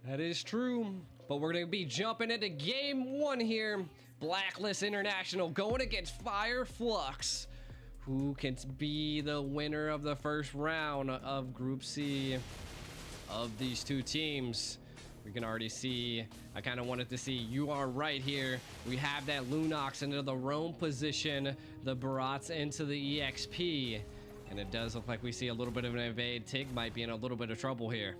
That is true, but we're going to be jumping into game one here. Blacklist International going against Fire Flux. Who can be the winner of the first round of Group C of these two teams? We can already see, I kind of wanted to see, you are right here. We have that Lunox into the roam position, the Barats into the EXP. And it does look like we see a little bit of an invade. Tig might be in a little bit of trouble here.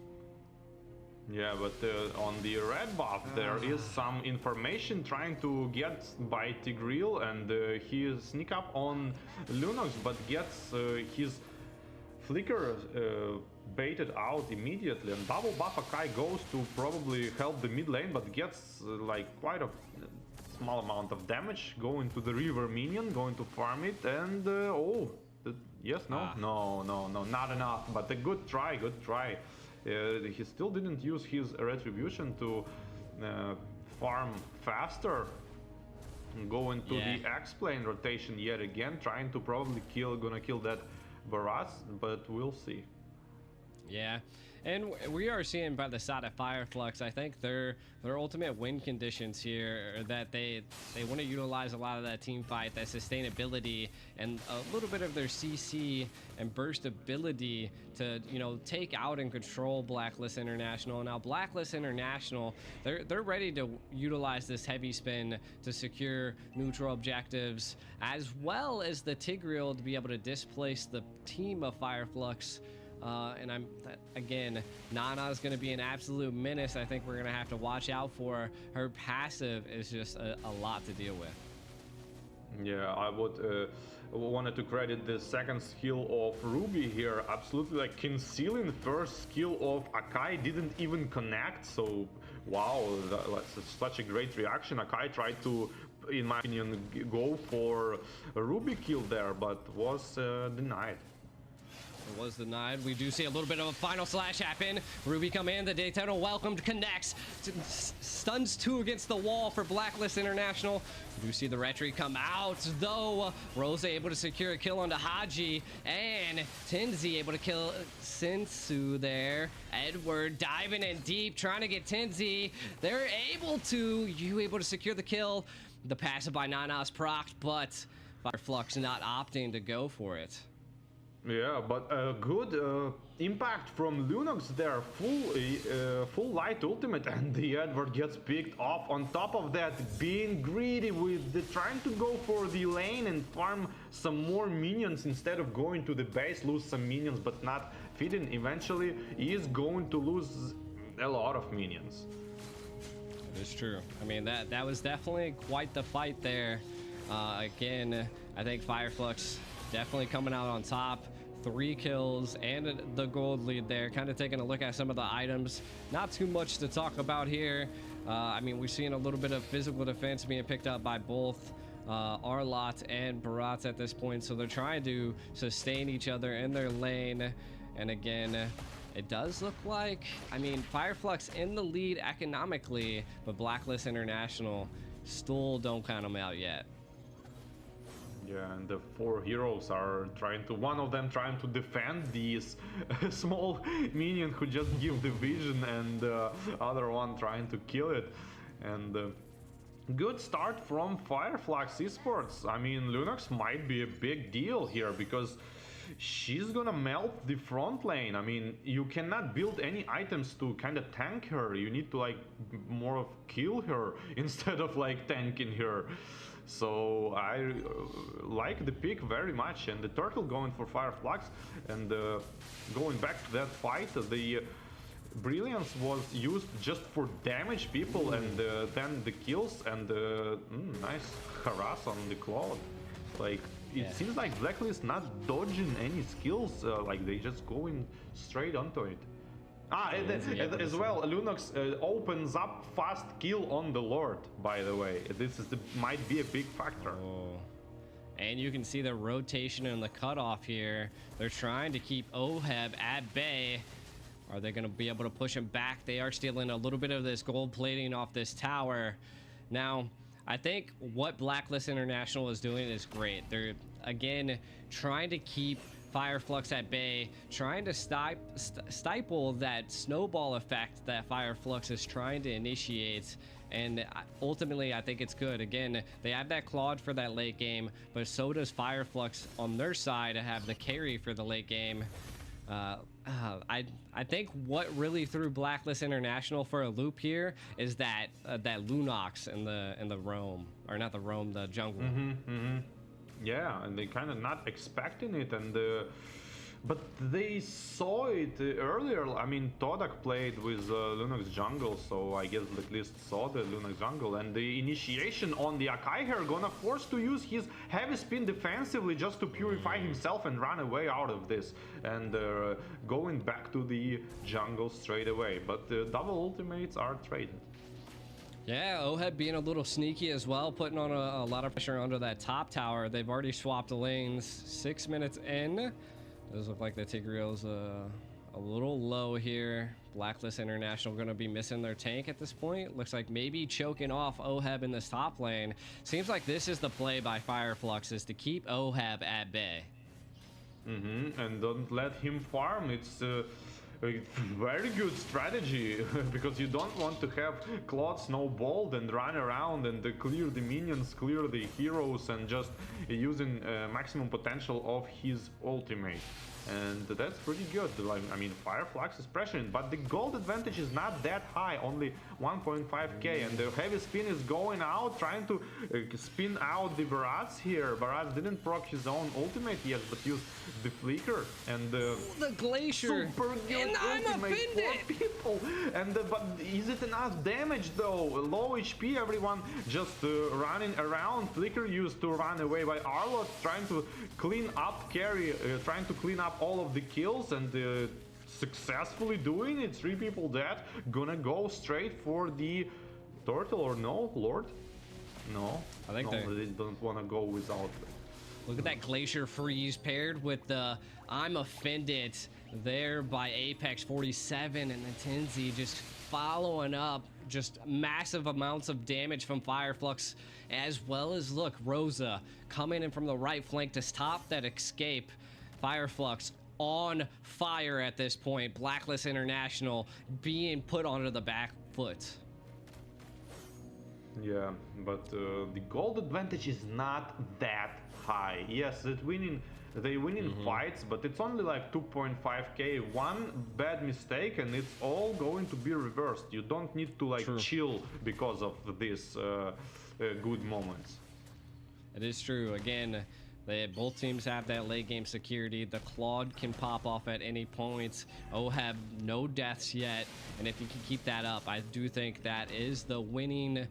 Yeah, but on the red buff there is some information trying to get by TIGREAL, and he sneak up on Lunox, but gets his flicker baited out immediately, and double buff Akai goes to probably help the mid lane, but gets like quite a small amount of damage going to the river minion, going to farm it, and yes, no, not enough, but a good try, he still didn't use his retribution to farm faster, go into the X-plane rotation yet again, trying to probably gonna kill that Barats, but we'll see. Yeah, and we are seeing by the side of Fire Flux, I think their ultimate win conditions here are that they want to utilize a lot of that team fight, that sustainability, and a little bit of their CC and burst ability to, you know, take out and control Blacklist International. Now Blacklist International, they're ready to utilize this heavy spin to secure neutral objectives, as well as the TIGREAL to be able to displace the team of Fire Flux. Again, Nana is going to be an absolute menace. I think we're going to have to watch out for her. Passive is just a lot to deal with. Yeah, I would wanted to credit the second skill of Ruby here. Absolutely, like concealing. First skill of Akai didn't even connect. So wow, that's such a great reaction. Akai tried to, in my opinion, go for a Ruby kill there, but was denied. It was denied. We do see a little bit of a final slash happen. Ruby come in, the Daytona welcomed, connects, stuns 2 against the wall for Blacklist International. We do see the retreat come out, though. Rose able to secure a kill onto Haji, and Tenzi able to kill Sensu there. Edward diving in deep, trying to get Tenzi. They're able to secure the kill. The passive by Nana's procced, but Fire Flux not opting to go for it. Yeah, but a good impact from Lunox there, full light ultimate, and the Edward gets picked off. On top of that, being greedy with trying to go for the lane and farm some more minions instead of going to the base, lose some minions but not feeding. Eventually, he is going to lose a lot of minions. It is true. I mean, that was definitely quite the fight there. Again, I think Fire Flux definitely coming out on top. 3 kills and the gold lead there. Kind of taking a look at some of the items. Not too much to talk about here. I mean, we're seeing a little bit of physical defense being picked up by both Arlott and Barats at this point. So they're trying to sustain each other in their lane. And again, it does look like, I mean, Fire Flux in the lead economically, but Blacklist International still don't count them out yet. Yeah, and the 4 heroes are one of them trying to defend these small minion who just give the vision, and the other one trying to kill it. And good start from Fire Flux Esports. I mean, Lunox might be a big deal here because she's gonna melt the front lane. I mean, you cannot build any items to kind of tank her. You need to like more of kill her instead of like tanking her. So I like the pick very much, and the turtle going for Fire Flux, and going back to that fight, the brilliance was used just for damage people, and then the kills, and nice harass on the Cloud. Like it seems like Blacklist not dodging any skills, like they just going straight onto it. As well, Lunox opens up fast kill on the Lord, by the way. This is might be a big factor. Oh. And you can see the rotation and the cutoff here. They're trying to keep Oheb at bay. Are they going to be able to push him back? They are stealing a little bit of this gold plating off this tower. Now, I think what Blacklist International is doing is great. They're, again, trying to keep Fire Flux at bay, trying to stifle that snowball effect that Fire Flux is trying to initiate. And ultimately, I think it's good. Again, they have that Claude for that late game, but so does Fire Flux on their side to have the carry for the late game. I think what really threw Blacklist International for a loop here is that that Lunox in the roam, or not the roam, the jungle. Yeah, and they kind of not expecting it, and but they saw it earlier. I mean, Todak played with Lunox jungle, so I guess Blacklist saw the Lunox jungle, and the initiation on the Akai here gonna force to use his heavy spin defensively just to purify himself and run away out of this, and going back to the jungle straight away. But double ultimates are traded. Yeah, OHEB being a little sneaky as well, putting on a lot of pressure under that top tower. They've already swapped the lanes 6 minutes in. Does look like the TIGREAL's a little low here. Blacklist International going to be missing their tank at this point. Looks like maybe choking off OHEB in this top lane. Seems like this is the play by Fire Flux, is to keep OHEB at bay. And don't let him farm. It's a very good strategy because you don't want to have Claude snowballed and run around and clear the minions, clear the heroes, and just using maximum potential of his ultimate. And that's pretty good. Like, I mean, Fire Flux is pressuring, but the gold advantage is not that high, only 1.5k, and the heavy spin is going out, trying to spin out the Barats here. Barats didn't proc his own ultimate yet, but used the flicker and the glacier. Super good and I'm ultimate offended. for people. And but is it enough damage though? Low HP, everyone just running around. Flicker used to run away by Arlot, trying to clean up carry, trying to clean up all of the kills, and successfully doing it. 3 people dead. Gonna go straight for the turtle, or no, Lord? No, I think no, they don't want to go without. Look at that Glacier Freeze paired with the I'm Offended there by Apex 47, and the Tenzi just following up just massive amounts of damage from Fire Flux, as well as, look, Rosa coming in from the right flank to stop that escape. Fire Flux on fire at this point. Blacklist International being put onto the back foot. Yeah, but the gold advantage is not that high. Yes, they win in fights, but it's only like 2.5k. One bad mistake and it's all going to be reversed. You don't need to like chill because of this good moments. It is true. Again, both teams have that late game security. The Claude can pop off at any point. OHEB, no deaths yet, and if you can keep that up, I do think that is the winning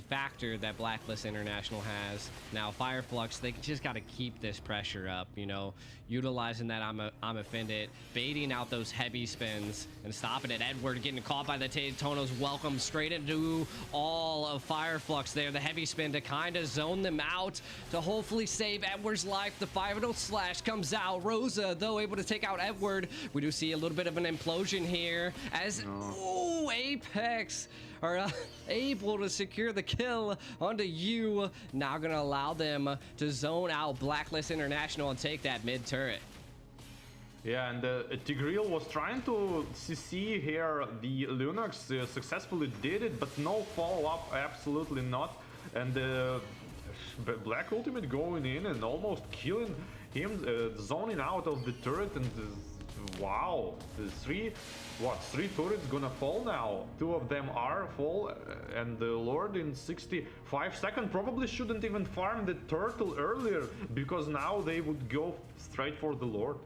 factor that Blacklist International has. Now, Fire Flux, they just got to keep this pressure up, you know, utilizing that I'm Offended, baiting out those heavy spins, and stopping it. Edward getting caught by the Tonos, welcome straight into all of Fire Flux there. The heavy spin to kind of zone them out to hopefully save Edward's life. The 5-0 slash comes out. Rosa, though, able to take out Edward. We do see a little bit of an implosion here as, ooh, Apex are able to secure the kill onto you. Now gonna allow them to zone out Blacklist International and take that mid turret. Yeah, and TIGREAL was trying to CC here. The Lunox successfully did it, but no follow-up, absolutely not. And Black Ultimate going in and almost killing him, zoning out of the turret, and wow, the three turrets gonna fall now. 2 of them are fall, and the Lord in 65 seconds probably shouldn't even farm the turtle earlier, because now they would go straight for the Lord.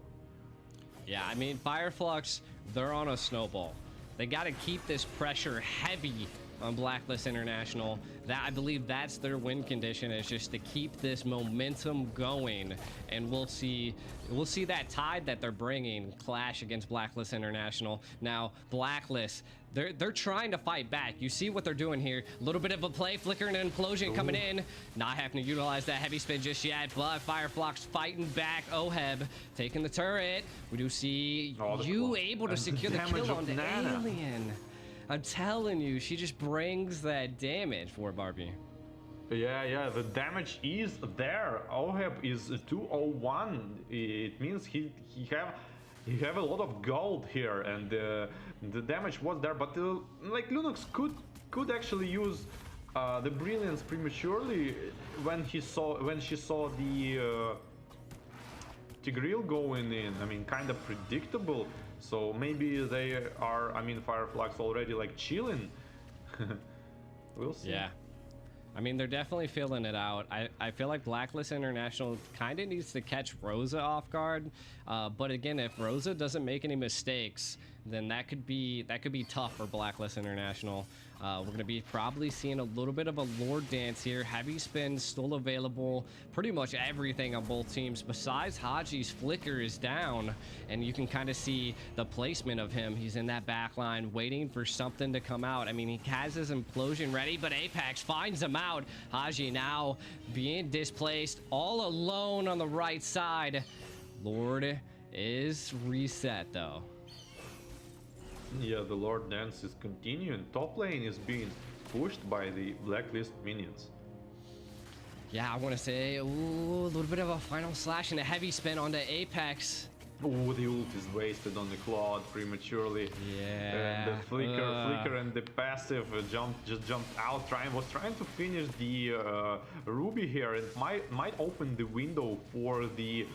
Yeah, I mean, Fire Flux, they're on a snowball. They got to keep this pressure heavy on Blacklist International. That, I believe that's their win condition, is just to keep this momentum going, and we'll see that tide that they're bringing clash against Blacklist International. Now, Blacklist, they're trying to fight back. You see what they're doing here. A little bit of a play, flicker and an implosion coming in. Not having to utilize that heavy spin just yet, but Fire Flux fighting back. OHEB taking the turret. We do see you able to secure the kill on the Alien. I'm telling you, she just brings that damage for Barbie. Yeah, the damage is there. Oheb is 201. It means he have a lot of gold here, and the damage was there. But like Lunox could actually use the brilliance prematurely when she saw the TIGREAL going in. I mean, kind of predictable. So maybe they are. I mean, FLUX already like chilling. We'll see. Yeah. I mean, they're definitely feeling it out. I feel like Blacklist International kind of needs to catch Rosa off guard. But again, if Rosa doesn't make any mistakes, then that could be tough for Blacklist International. We're going to be probably seeing a little bit of a Lord dance here. Heavy spin still available. Pretty much everything on both teams besides Haji's flicker is down, and you can kind of see the placement of him. He's in that back line waiting for something to come out. I mean, he has his implosion ready, but Apex finds him out. Haji now being displaced all alone on the right side. Lord is reset though. Yeah, the Lord dance is continuing. Top lane is being pushed by the Blacklist minions. Yeah, I want to say, ooh, a little bit of a final slash and a heavy spin onto Apex. Oh, the ult is wasted on the Claude prematurely. Yeah. And the flicker and the passive just jumped out. Was trying to finish the Ruby here, and might open the window for the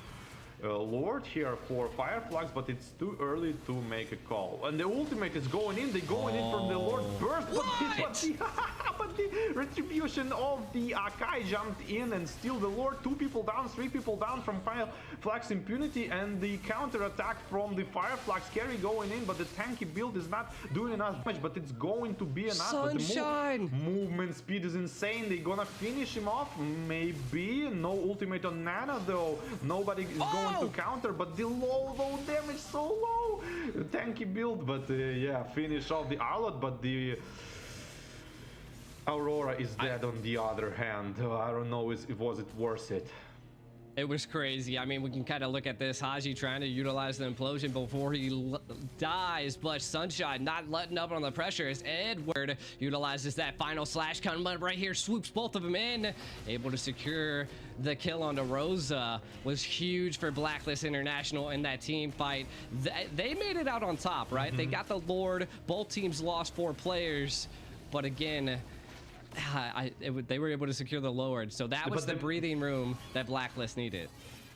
Lord here for FLUX, but it's too early to make a call. And the ultimate is going in. They're going in from the Lord burst, but the retribution of the Akai jumped in and still the Lord. 2 people down, 3 people down from FLUX impunity, and the counter attack from the FLUX carry going in, but the tanky build is not doing enough damage, but it's going to be enough. Sunshine! But the movement speed is insane. They're gonna finish him off, maybe. No ultimate on Nana though. Nobody is going to counter, but the low damage, so low. Tanky build, but yeah, finish off the Arlot, but the Aurora is dead on the other hand. I don't know, was it worth it? It was crazy. I mean, we can kind of look at this. Haji trying to utilize the implosion before he dies, but Sunshine not letting up on the pressure as Edward utilizes that final slash coming right here, swoops both of them in, able to secure the kill onto Rosa. Was huge for Blacklist International in that team fight. They made it out on top, right? They got the Lord. Both teams lost 4 players, but again, they were able to secure the Lord, so that was the breathing room that Blacklist needed.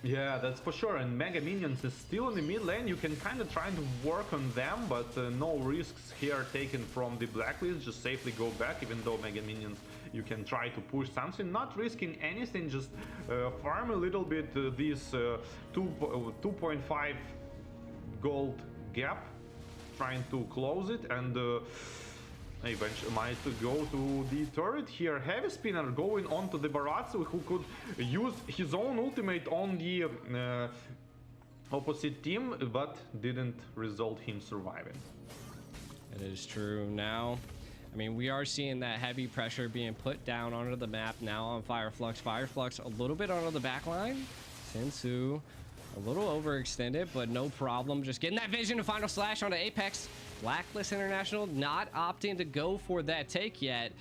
Yeah, that's for sure. And Mega Minions is still in the mid lane. You can kind of try to work on them, but no risks here taken from the Blacklist. Just safely go back, even though Mega Minions, you can try to push something, not risking anything, just farm a little bit this 2.5 gold gap, trying to close it, and eventually might go to the turret here. Heavy Spinner going on to the Baratsu, who could use his own ultimate on the opposite team, but didn't result him surviving. It is true. Now, I mean, we are seeing that heavy pressure being put down onto the map now on FLUX. FLUX a little bit onto the back line. Sensu a little overextended, but no problem. Just getting that vision to final slash onto Apex. Blacklist International not opting to go for that take yet.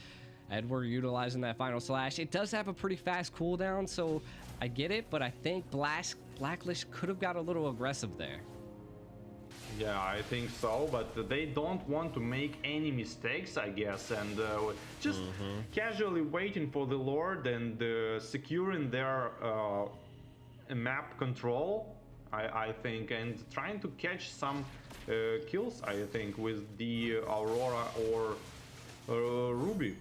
Edward utilizing that final slash. It does have a pretty fast cooldown, so I get it, but I think Blacklist could have got a little aggressive there. Yeah, I think so, but they don't want to make any mistakes, I guess, and just casually waiting for the Lord and securing their map control, I think, and trying to catch some kills, I think, with the Aurora or Ruby.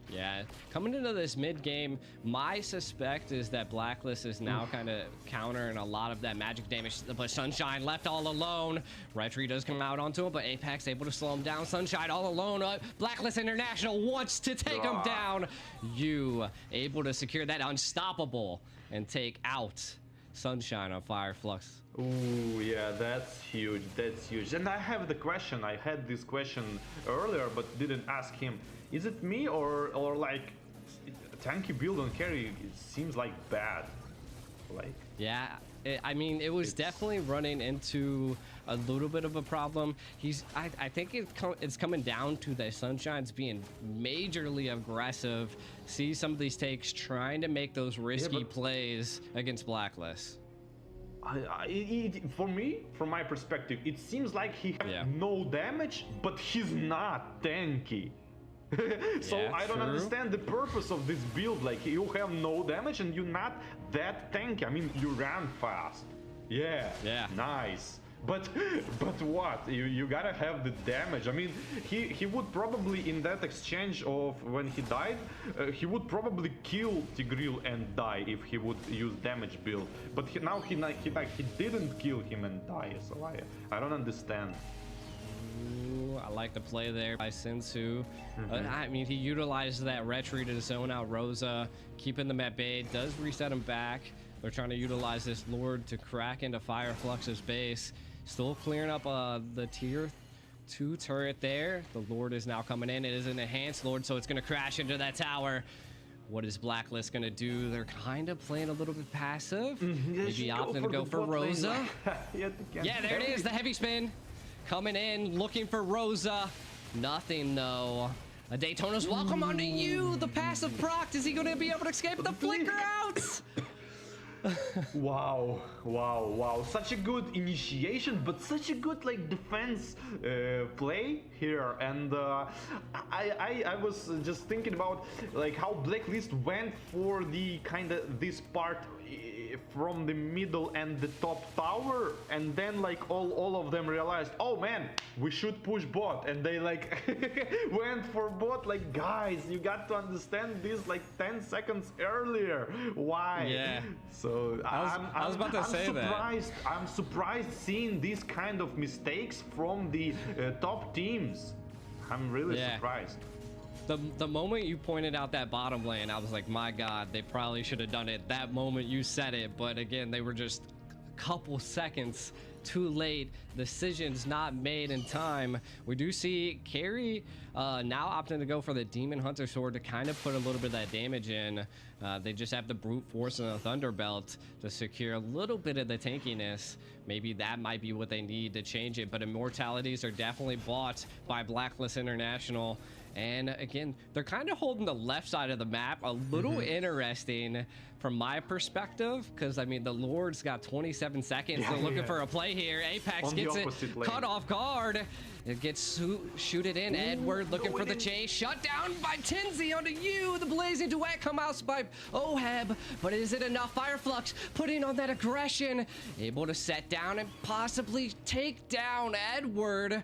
Yeah, coming into this mid game, my suspect is that Blacklist is now kind of countering a lot of that magic damage, but Sunshine left all alone. Retry does come out onto him, but Apex able to slow him down. Sunshine all alone. Blacklist International wants to take him down. You able to secure that unstoppable and take out Sunshine on FLUX. Ooh, yeah, that's huge. That's huge. And I have the question. I had this question earlier, but didn't ask him. Is it me or like tanky build on carry? It seems like bad. Like, yeah, I mean, it was definitely running into a little bit of a problem. I think it's coming down to the Sunshine's being majorly aggressive. See some of these takes, trying to make those risky plays against Blacklist. For me, from my perspective, it seems like he has no damage, but he's not tanky. So I don't understand the purpose of this build. Like, you have no damage and you're not that tanky. I mean, you ran fast. Yeah. Nice. But what? You gotta have the damage. I mean, he would probably, in that exchange of when he died, he would probably kill TIGREAL and die if he would use damage build. But he didn't kill him and die. So I don't understand. Ooh, I like the play there by Sensu. I mean, he utilized that retreat to zone out Rosa, keeping them at bay. Does reset him back. They're trying to utilize this Lord to crack into FireFlux's base. Still clearing up the tier 2 turret there. The Lord is now coming in. It is an enhanced Lord, so it's going to crash into that tower. What is Blacklist going to do? They're kind of playing a little bit passive. Maybe opting to go for Rosa. Yeah, there it is. The heavy spin coming in, looking for Rosa. Nothing, though. A Daytona's welcome onto you. The passive proc. Is he going to be able to escape the flicker out? Wow. Such a good initiation, but such a good like defense play here. And I was just thinking about like how Blacklist went for the kind of this part from the middle and the top tower, and then like all of them realized, oh man, we should push bot, and they like went for bot. Like, guys, you got to understand this like 10 seconds earlier. Why? Yeah. So I was about to say surprised. I'm surprised seeing these kind of mistakes from the top teams. I'm really surprised. The moment you pointed out that bottom lane, I was like, my God, they probably should have done it that moment you said it. But again, they were just a couple seconds too late. Decisions not made in time. We do see Carry now opting to go for the Demon Hunter Sword to kind of put a little bit of that damage in. They just have the Brute Force and the Thunderbelt to secure a little bit of the tankiness. Maybe that might be what they need to change it. But Immortalities are definitely bought by Blacklist International. And again, they're kind of holding the left side of the map. A little interesting from my perspective, because I mean, the Lord's got 27 seconds. They're looking for a play here. Apex gets it caught off guard. It gets shooted in. Edward looking for the chase. Shut down by Tenzi onto you. The blazing duet come out by Oheb. But is it enough? FireFlux putting on that aggression. Able to set down and possibly take down Edward.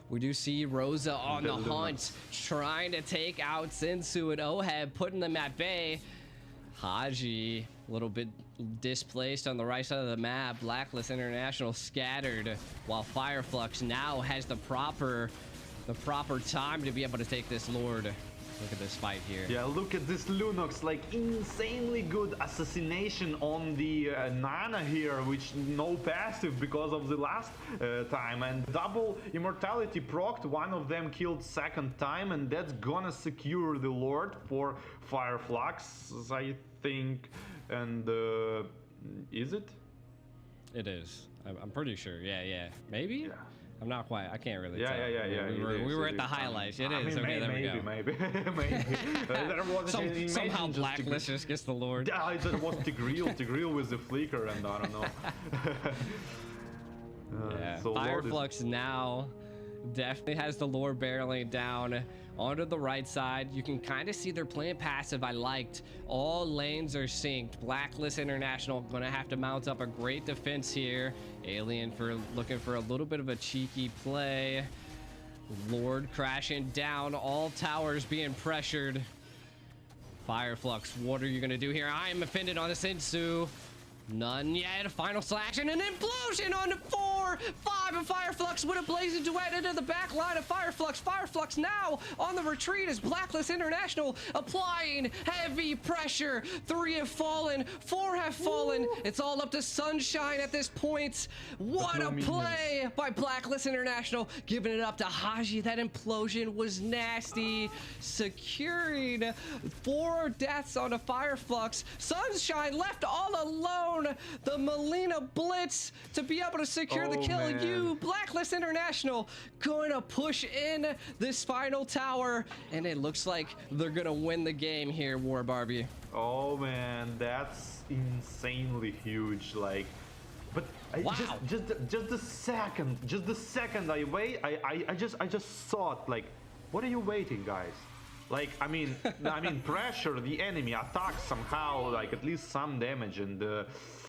We do see Rosa on the hunt, trying to take out Sensu and Oheb, putting them at bay. Haji, a little bit displaced on the right side of the map. Blacklist International scattered, while FireFlux now has the proper time to be able to take this Lord. Look at this fight here. Yeah, look at this Lunox, like insanely good assassination on the Nana here, which no passive because of the last time, and double immortality procced. One of them killed second time, and that's gonna secure the Lord for FireFlux, I think. And is it? It is. I'm pretty sure. Yeah. Maybe? Yeah. I'm not quite. I can't really tell. Yeah. We were at the highlights. It is. Okay, there we go. Maybe. There was somehow Blacklist just gets the Lord. Yeah, there was TIGREAL with the flicker, and I don't know. Yeah. So FireFlux now definitely has the Lord barreling down onto the right side. You can kind of see they're playing passive. I liked all lanes are synced. Blacklist International gonna have to mount up a great defense here. Alien for looking for a little bit of a cheeky play. Lord crashing down, all towers being pressured. FireFlux, what are you gonna do here? I am offended on the Sensu. None yet. Final slash and an implosion on the 4. 4, 5, and FireFlux with a blazing duet into the back line of FireFlux. FireFlux now on the retreat as Blacklist International applying heavy pressure. 3 have fallen, 4 have fallen. It's all up to Sunshine at this point. What a play by Blacklist International, giving it up to Haji. That implosion was nasty, securing 4 deaths on a FireFlux. Sunshine left all alone. The Molina Blitz to be able to secure the kill. Man. You, Blacklist International, going to push in this final tower, and it looks like they're going to win the game here, War Barbie. Oh man, that's insanely huge. Like, but Wow. just the second I wait, I just thought, like, what are you waiting, guys? Like, I mean, pressure the enemy, attack somehow, like at least some damage, and